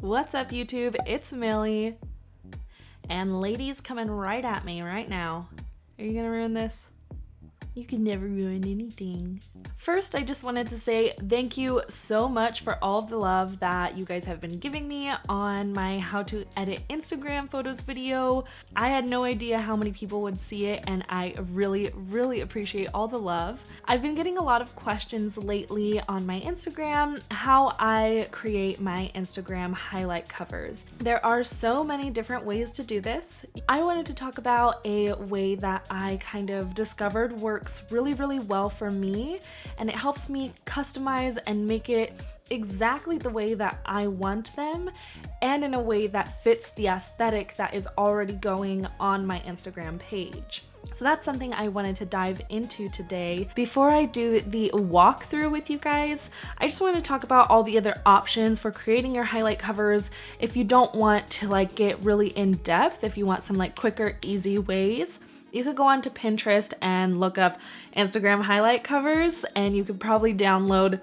What's up, YouTube? It's Millie. And ladies coming right at me right now. Are you gonna ruin this? You can never ruin anything. First, I just wanted to say thank you so much for all of the love that you guys have been giving me on my how to edit Instagram photos video. I had no idea how many people would see it, and I really appreciate all the love. I've been getting a lot of questions lately on my Instagram how I create my Instagram highlight covers. There are so many different ways to do this. I wanted to talk about a way that I kind of discovered works really well for me, and it helps me customize and make it exactly the way that I want them, and in a way that fits the aesthetic that is already going on my Instagram page. So that's something I wanted to dive into today. Before I do the walkthrough with you guys, I just want to talk about all the other options for creating your highlight covers. If you don't want to get really in depth, if you want some quicker, easy ways, you could go onto Pinterest and look up Instagram highlight covers, and you could probably download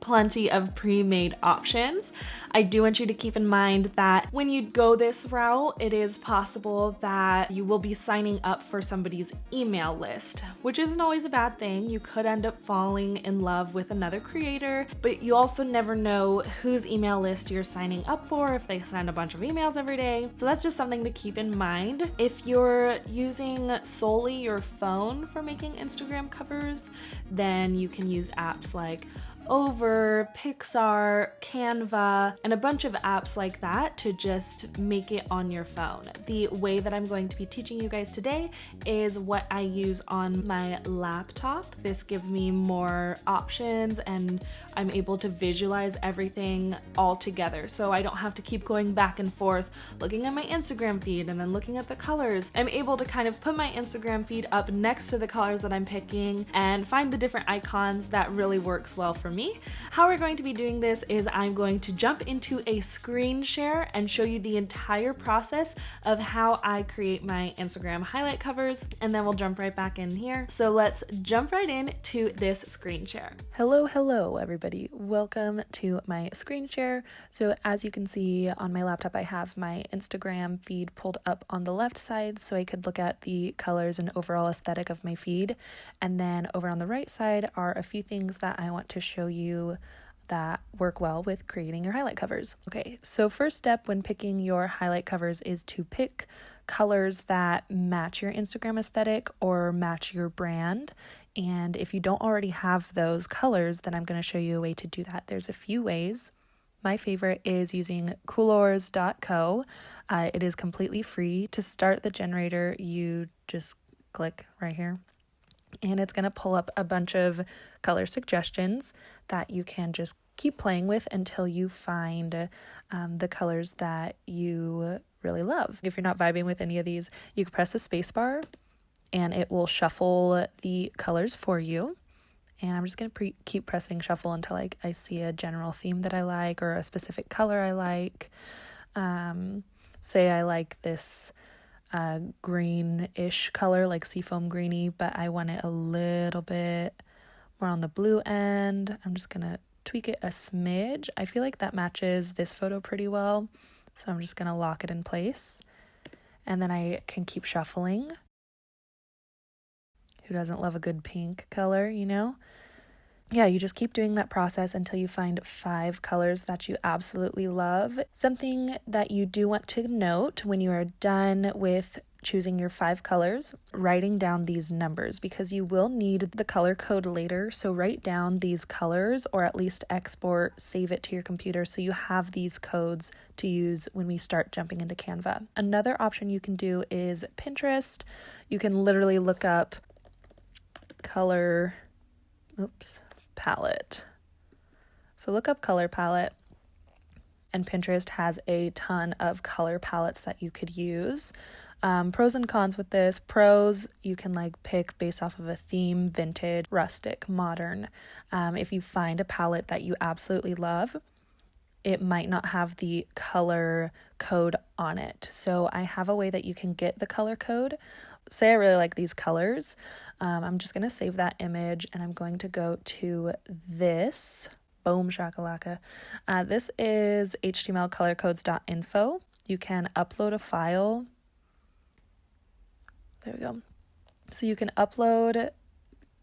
plenty of pre-made options. I do want you to keep in mind that when you go this route, it is possible that you will be signing up for somebody's email list, which isn't always a bad thing. You could end up falling in love with another creator, but you also never know whose email list you're signing up for if they send a bunch of emails every day. So that's just something to keep in mind. If you're using solely your phone for making Instagram covers, then you can use apps like Over, Pixar, Canva, and a bunch of apps like that to just make it on your phone. The way that I'm going to be teaching you guys today is what I use on my laptop. This gives me more options, and I'm able to visualize everything all together, so I don't have to keep going back and forth looking at my Instagram feed and then looking at the colors. I'm able to kind of put my Instagram feed up next to the colors that I'm picking and find the different icons that really works well for me. How we're going to be doing this is I'm going to jump into a screen share and show you the entire process of how I create my Instagram highlight covers, and then we'll jump right back in here. So let's jump right in to this screen share. Hello everybody. Welcome to my screen share. So as you can see on my laptop, I have my Instagram feed pulled up on the left side so I could look at the colors and overall aesthetic of my feed. And then over on the right side are a few things that I want to show you that work well with creating your highlight covers. Okay, so first step when picking your highlight covers is to pick colors that match your Instagram aesthetic or match your brand. And if you don't already have those colors, then I'm going to show you a way to do that. There's a few ways. My favorite is using colors.co. It is completely free. To start the generator, you just click right here, and it's going to pull up a bunch of color suggestions that you can just keep playing with until you find the colors that you really love. If you're not vibing with any of these, you can press the space bar and it will shuffle the colors for you. And I'm just going to keep pressing shuffle until I see a general theme that I like or a specific color I like. Say I like this greenish color, like seafoam greeny, but I want it a little bit more on the blue end. I'm just gonna tweak it a smidge. I feel like that matches this photo pretty well, so I'm just gonna lock it in place, and then I can keep shuffling. Who doesn't love a good pink color, you know? Yeah, you just keep doing that process until you find 5 colors that you absolutely love. Something that you do want to note when you are done with choosing your 5 colors, writing down these numbers, because you will need the color code later. So write down these colors, or at least export, save it to your computer so you have these codes to use when we start jumping into Canva. Another option you can do is Pinterest. You can literally look up color palette. So look up color palette, and Pinterest has a ton of color palettes that you could use. Pros and cons with this. Pros, you can pick based off of a theme: vintage, rustic, modern. If you find a palette that you absolutely love, it might not have the color code on it. So I have a way that you can get the color code. Say I really like these colors. I'm just going to save that image, and I'm going to go to this Boom shakalaka. This is htmlcolorcodes.info. You can upload a file. There we go. So you can upload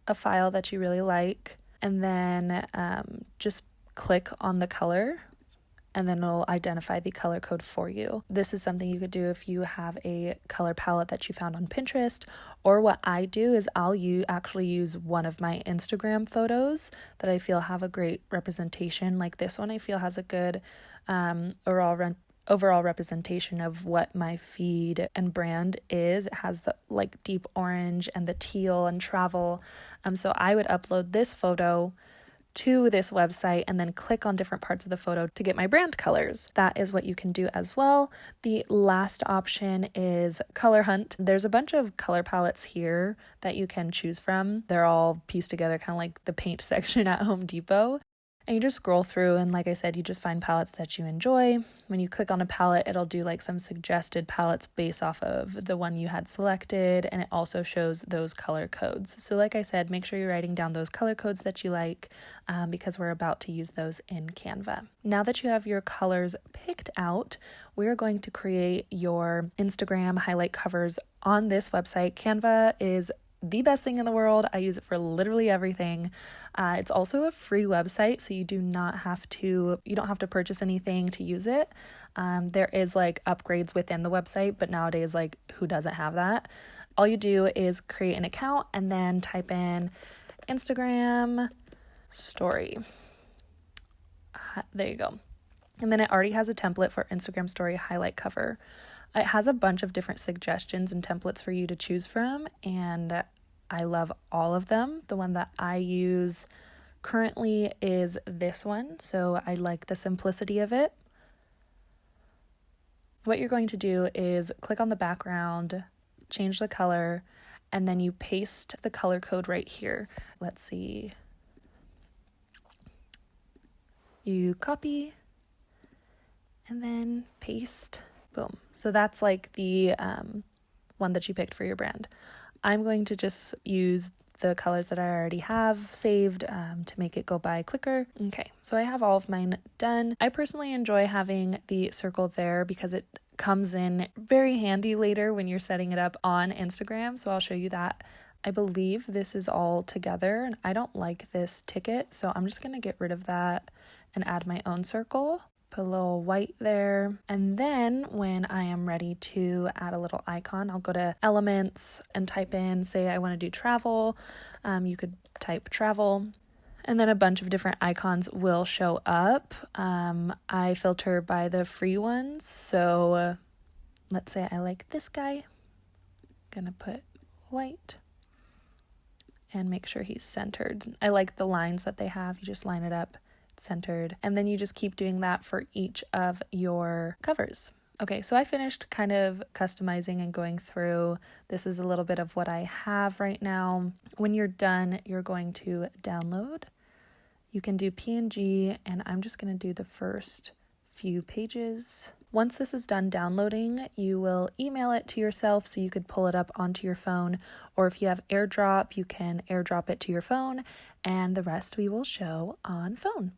a file that you really like, and then just click on the color, and then it'll identify the color code for you. This is something you could do if you have a color palette that you found on Pinterest, or what I do is I'll actually use one of my Instagram photos that I feel have a great representation. Like this one I feel has a good overall representation of what my feed and brand is. It has the like deep orange and the teal and travel. So I would upload this photo to this website and then click on different parts of the photo to get my brand colors. That is what you can do as well. The last option is Color Hunt. There's a bunch of color palettes here that you can choose from. They're all pieced together kind of like the paint section at Home Depot. And you just scroll through, and like I said, you just find palettes that you enjoy. When you click on a palette, it'll do like some suggested palettes based off of the one you had selected, and it also shows those color codes. So like I said, make sure you're writing down those color codes that you like, because we're about to use those in Canva. Now that you have your colors picked out, we're going to create your Instagram highlight covers on this website. Canva is the best thing in the world. I use it for literally everything. It's also a free website, so you don't have to purchase anything to use it. There is like upgrades within the website, but nowadays, like, who doesn't have that? All you do is create an account and then type in Instagram story. There you go. And then it already has a template for Instagram story highlight cover. It has a bunch of different suggestions and templates for you to choose from, and I love all of them. The one that I use currently is this one, so I like the simplicity of it. What you're going to do is click on the background, change the color, and then you paste the color code right here. Let's see. You copy and then paste. Boom. So that's like the one that you picked for your brand. I'm going to just use the colors that I already have saved to make it go by quicker. Okay, so I have all of mine done. I personally enjoy having the circle there because it comes in very handy later when you're setting it up on Instagram. So I'll show you that. I believe this is all together, and I don't like this ticket, so I'm just going to get rid of that and add my own circle. Put a little white there, and then when I am ready to add a little icon, I'll go to elements and type in, say I want to do travel. You could type travel, and then a bunch of different icons will show up. I filter by the free ones, so let's say I like this guy. Gonna put white and make sure he's centered. I like the lines that they have. You just line it up, centered, and then you just keep doing that for each of your covers. Okay, so I finished kind of customizing and going through. This is a little bit of what I have right now. When you're done, you're going to download. You can do PNG, and I'm just going to do the first few pages. Once this is done downloading, you will email it to yourself so you could pull it up onto your phone, or if you have AirDrop, you can AirDrop it to your phone, and the rest we will show on phone.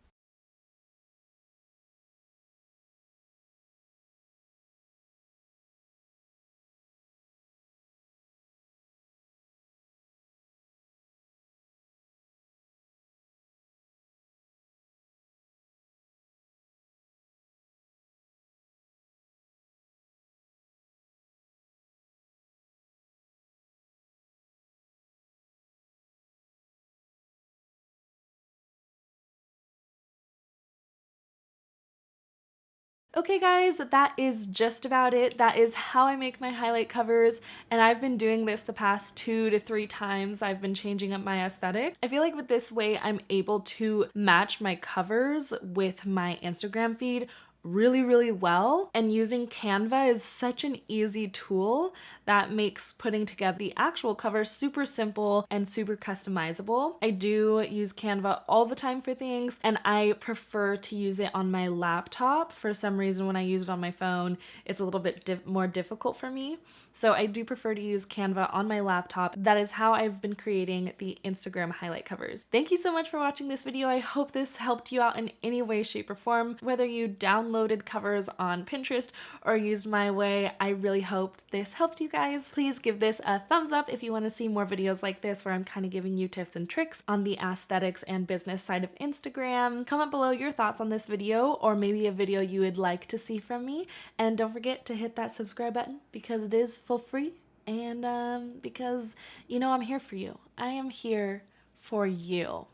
Okay guys, that is just about it. That is how I make my highlight covers, and I've been doing this the past 2 to 3 times. I've been changing up my aesthetic. I feel like with this way I'm able to match my covers with my Instagram feed really, really well. And using Canva is such an easy tool that makes putting together the actual cover super simple and super customizable. I do use Canva all the time for things, and I prefer to use it on my laptop. For some reason, when I use it on my phone, it's a little bit more difficult for me. So I do prefer to use Canva on my laptop. That is how I've been creating the Instagram highlight covers. Thank you so much for watching this video. I hope this helped you out in any way, shape, or form. Whether you downloaded covers on Pinterest or used my way, I really hope this helped you guys. Please give this a thumbs up if you want to see more videos like this where I'm kind of giving you tips and tricks on the aesthetics and business side of Instagram. Comment below your thoughts on this video, or maybe a video you would like to see from me. And don't forget to hit that subscribe button because it is for free, and because I'm here for you. I am here for you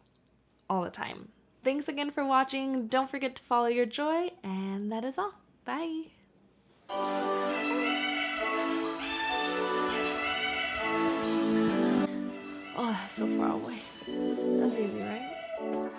all the time. Thanks again for watching. Don't forget to follow your joy, and that is all. Bye. Oh, so far away. That's easy, right?